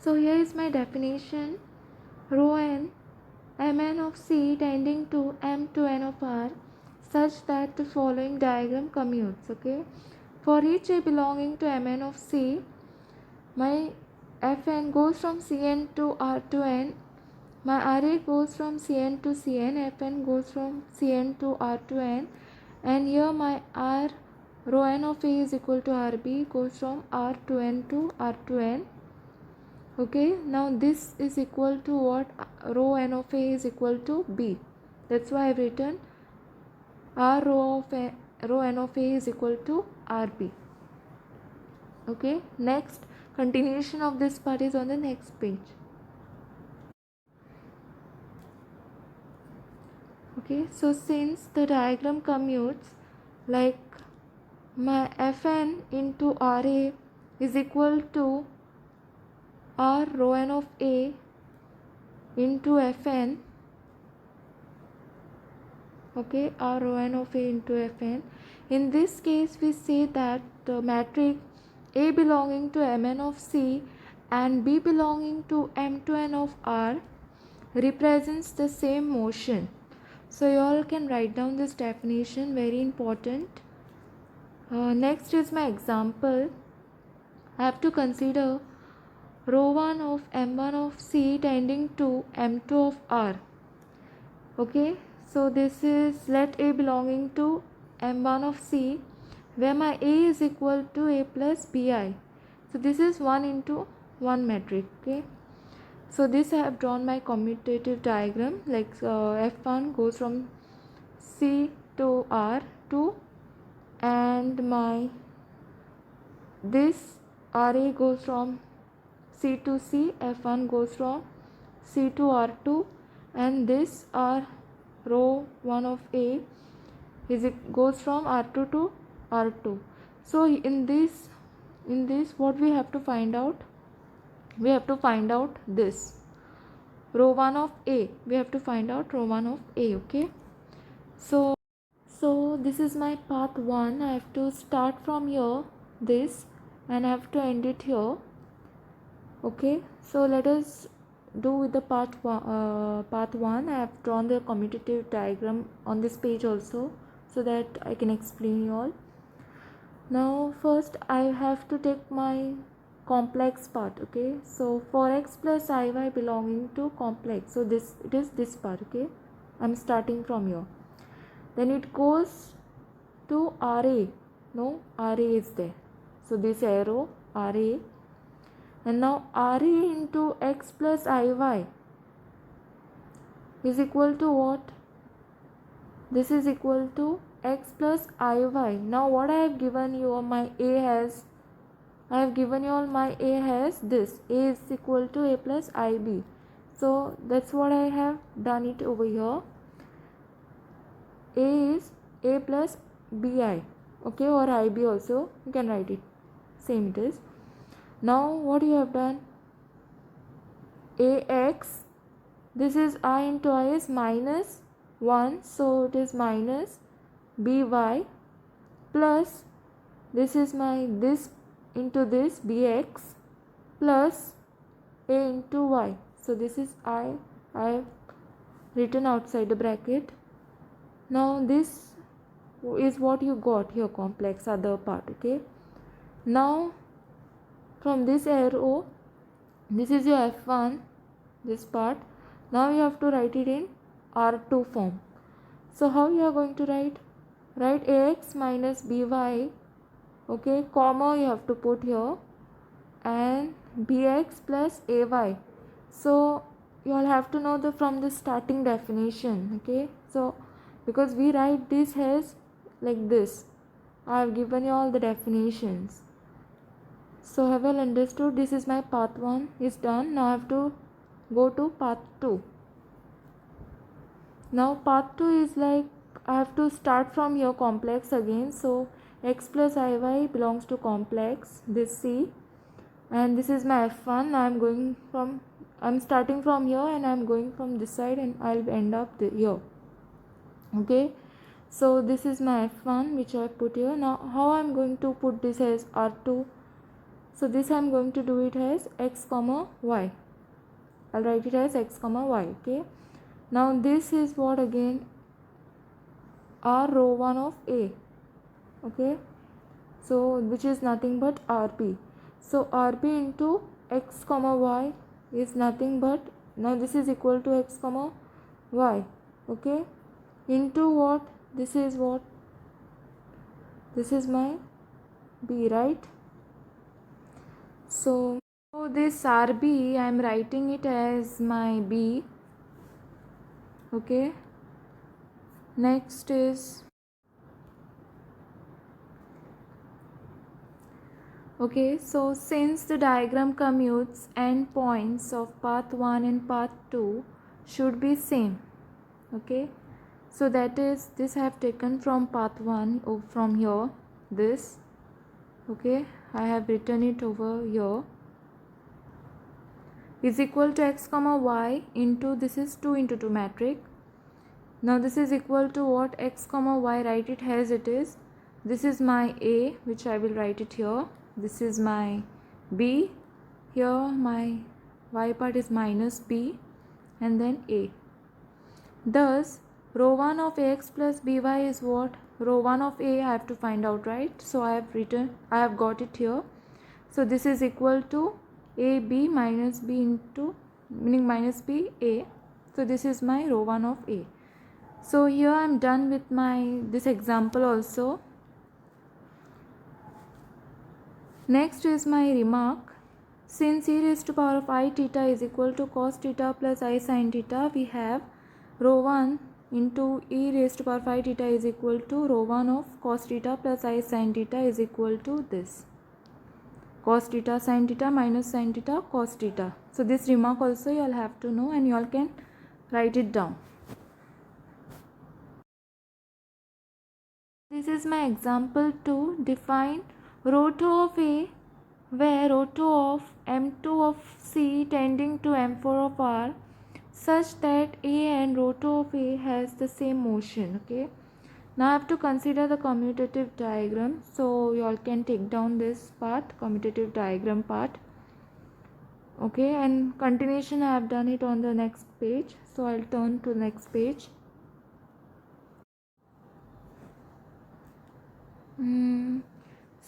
So here is my definition. Rho n Mn of C tending to M to N of R such that the following diagram commutes. Okay, for each A belonging to Mn of C, my Fn goes from Cn to R to N. My Ra goes from Cn to Cn. Fn goes from Cn to R to N. And here my R rho n of A is equal to Rb goes from R to N to R to N. Okay, now this is equal to what? Rho n of A is equal to B. That's why I've written R rho n of A is equal to Rb. Okay, next continuation of this part is on the next page. Okay, so since the diagram commutes, like my Fn into Ra is equal to R rho n of A into Fn. Okay, R rho n of A into Fn. In this case, we say that the matrix A belonging to Mn of C and B belonging to M to N of R represents the same motion. So you all can write down this definition, very important. Next is my example. I have to consider rho 1 of M1 of C tending to M2 of R. Okay, so this is let A belonging to M1 of C, where my A is equal to A plus Bi. So this is 1 into 1 matrix. Okay, so this I have drawn my commutative diagram, like F1 goes from C to R2, and my this Ra goes from C to C, F1 goes from C to R2, and this R rho 1 of A is it goes from R2 to R2. So in this what we have to find out? We have to find out this rho 1 of A. We have to find out rho 1 of A. Okay, so this is my path 1. I have to start from here, this, and I have to end it here. Okay, so let us do with the path 1. I have drawn the commutative diagram on this page also, so that I can explain you all. Now first I have to take my complex part. Okay, so for x plus iy belonging to complex, so it is this part. Okay, I'm starting from here, then it goes to Ra. No, Ra is there, so this arrow Ra, and now Ra into x plus iy is equal to what? This is equal to x plus iy. Now what I have given you, my A has, I have given you all my A has this. A is equal to A plus ib. So that's what I have done it over here. A is A plus bi. Okay, or ib also. You can write it. Same it is. Now what you have done? Ax, this is I into I is minus 1, so it is minus by plus this is my this into this bx plus a into y. So this is I have written outside the bracket. Now this is what you got here, complex other part. Okay, now from this arrow, this is your f1, this part. Now you have to write it in R2 form. So how you are going to write? Write ax minus by, okay, comma you have to put here, and bx plus ay. So you all have to know from the starting definition. Okay, so because we write this as like this, I have given you all the definitions. So have you all understood? This is my path 1 is done. Now I have to go to path 2. Now path 2 is like I have to start from here, complex again. So x plus iy belongs to complex, this C, and this is my f1. Now I'm starting from here and I'm going from this side, and I'll end up here. Okay, so this is my f1 which I put here. Now how I'm going to put this as R2? So this I am going to do it as x comma y. I'll write it as x comma y. Okay. Now this is what again? R row 1 of A. Okay. So which is nothing but RB. So RB into x comma y is nothing but, now this is equal to x comma y. Okay. Into what? This is what? This is my B, right? So this RB I am writing it as my B. Okay. Next is, okay, so since the diagram commutes endpoints of path 1 and path 2 should be same. Okay, so that is, this I have taken from path 1 from here, this. Okay, I have written it over here, is equal to x comma y into, this is 2 into 2 matrix. Now this is equal to what? X comma y, write it as it is. This is my A, which I will write it here. This is my B. Here my y part is minus B and then A. Thus row 1 of ax plus by is what? Row 1 of A I have to find out, right? So I have got it here. So this is equal to AB minus B into, meaning minus B A. So this is my row 1 of A. So here I am done with my this example also. Next is my remark. Since e raised to power of I theta is equal to cos theta plus I sin theta, we have row 1 into e raised to power of I theta is equal to row 1 of cos theta plus I sin theta is equal to this. Cos theta sin theta minus sin theta cos theta. So this remark also you all have to know and you all can write it down. This is my example to define row 2 of A, where row 2 of M2 of C tending to M4 of R, such that A and row 2 of A has the same motion. Okay. Now I have to consider the commutative diagram. So you all can take down this part, commutative diagram part. Okay, and continuation I have done it on the next page. So I'll turn to the next page.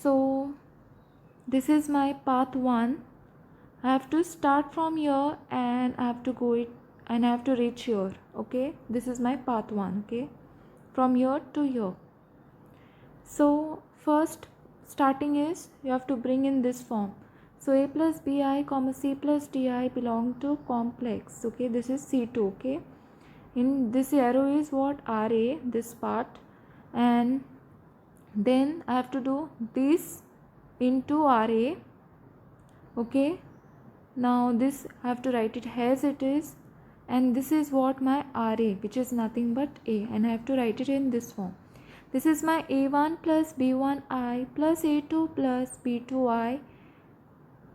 So this is my path 1. I have to start from here and I have to go it and I have to reach here. Okay, this is my path 1. Okay, from here to here. So first starting is, you have to bring in this form. So a plus bi comma c plus di belong to complex. Okay, this is C2. Okay, in this arrow is what? RA, this part, and then I have to do this into RA. Okay, now this I have to write it as it is, and this is what? My RA, which is nothing but A, and I have to write it in this form. This is my A1 plus B1I plus A2 plus B2I,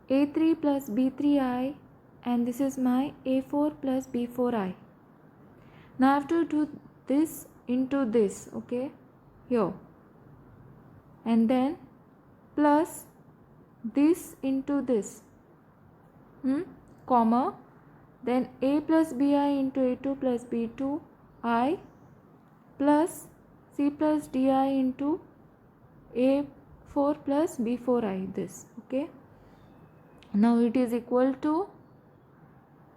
A3 plus B3I, and this is my A4 plus B4I. Now I have to do this into this, okay, here, and then plus this into this, comma, then A plus BI into A2 plus B2I plus C plus DI into A4 plus B4I, this. Okay, now it is equal to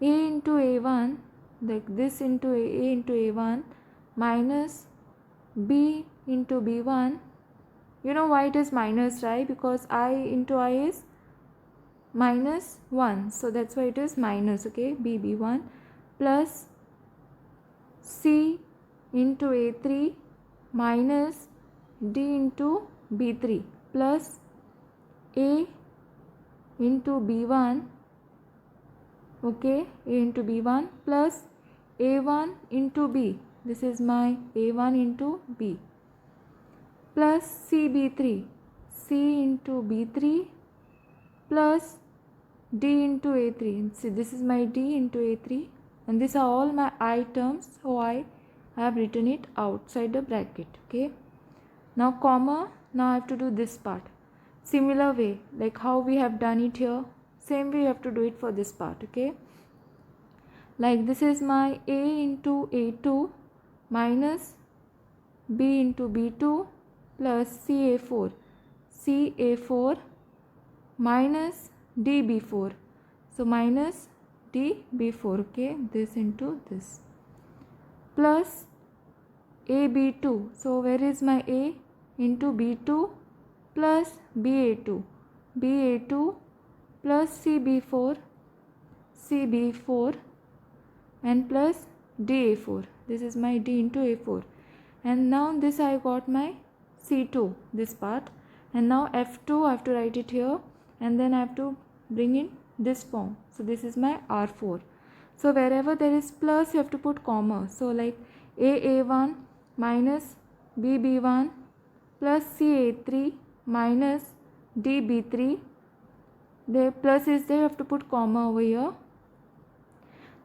A into A1, like this into A into A1 minus B into B1. You know why it is minus, right? Because I into I is minus 1, so that's why it is minus. Okay, B1 plus C into A3 minus D into B3 plus A into B1. Okay, A into B1 plus A1 into B. This is my A1 into B plus CB3, C into B3 plus D into A3. See, this is my D into A3, and these are all my I terms, so I have written it outside the bracket. Okay, now comma, now I have to do this part. similar way, like how we have done it here, same way you have to do it for this part. Okay, like this is my A into A2 minus B into B2 plus CA4 minus DB4, so minus DB4, okay, this into this, plus AB2, so where is my A, into B2 plus BA2 plus CB4 and plus DA4, this is my D into A4, and now this I got my C2, this part, and now F2 I have to write it here, and then I have to bring in this form, so this is my R4. So wherever there is plus you have to put comma, so like AA1 minus BB1 plus CA3 minus DB3, the plus is there, you have to put comma over here,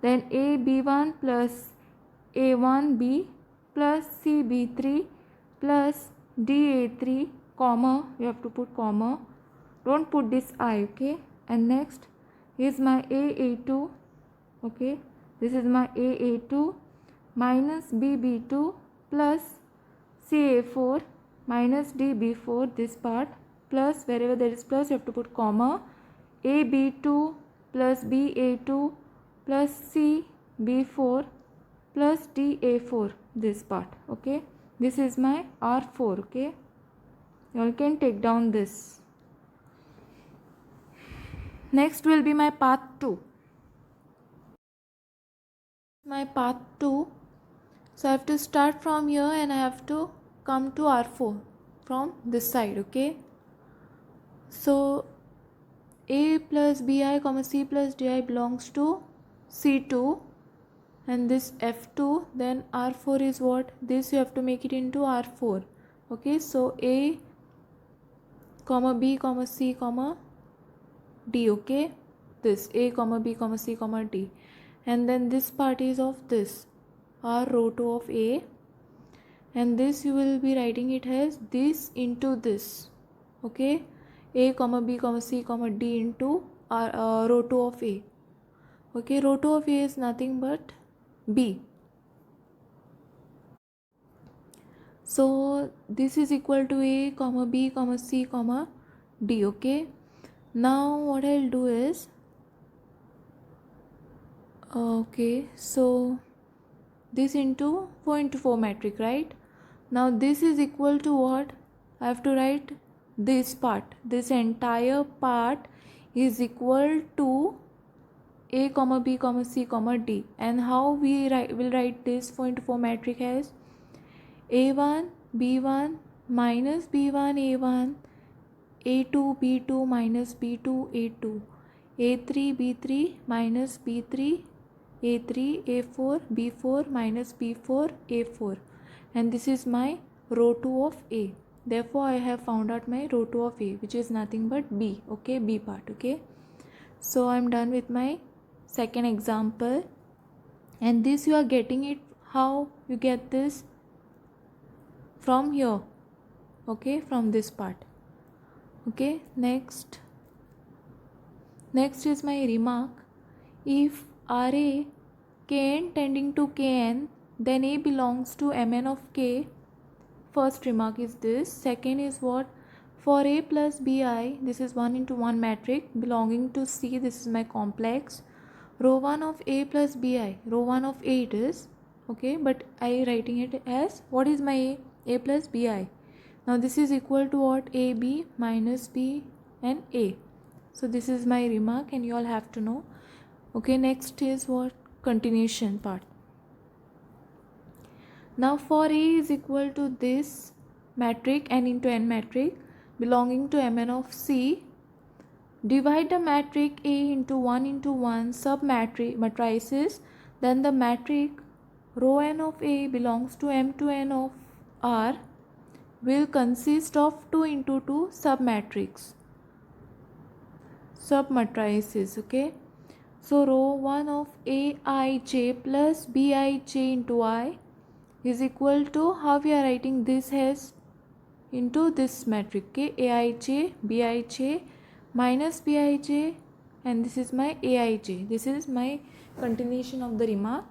then AB1 plus A1B plus CB3 plus DA3, comma, you have to put comma, don't put this I, okay, and next is my AA2, okay, this is my AA2 minus BB2 plus CA4 minus DB4, this part, plus wherever there is plus you have to put comma, AB2 plus BA2 plus CB4 plus DA4, this part, okay, this is my R4, okay, you all can take down this. Next will be my path 2. My path 2, so I have to start from here and I have to come to R4 from this side, okay. So A plus BI comma C plus DI belongs to C2, and this F2, then R4 is what, this you have to make it into R4, okay. So A comma B comma C comma D, okay, this A comma B comma C comma D, and then this part is of this R row 2 of A, and this you will be writing it as this into this, okay, A comma B comma C comma D into row 2 of A, okay, row 2 of A is nothing but B, so this is equal to A comma B comma C comma D, okay. Now what I'll do is, okay, so this into 4 into 4 matrix, right? Now this is equal to what, I have to write this part, this entire part is equal to A comma B comma C comma D, and how we will write this 4 into 4 matrix as A1 B1 minus B1 A1, A2 B2 minus B2 A2, A3 B3 minus B3 A3, A4 B4 minus B4 A4, and this is my row 2 of A. Therefore I have found out my row 2 of A, which is nothing but B, okay, B part, okay. So I'm done with my second example, and this you are getting it, how you get this, from here, okay, from this part, okay. Next is my remark, if RA Kn tending to Kn, then A belongs to Mn of K. First remark is this. Second is what, for A plus Bi, this is 1 into 1 matrix belonging to C, this is my complex, row 1 of A plus Bi, row 1 of A it is, okay, but I writing it as, what is my A plus Bi, now this is equal to what, AB minus B and A. So this is my remark and you all have to know, okay. Next is what, continuation part. Now for A is equal to this matrix n into n matrix belonging to Mn of C, divide the matrix A into 1 sub matrices, then the matrix row n of A belongs to M to n of R will consist of 2 into 2 sub matrices, okay. So row 1 of Aij plus Bij into I is equal to, how we are writing this as into this matrix K Aij Bij minus Bij, and this is my Aij. This is my continuation of the remark.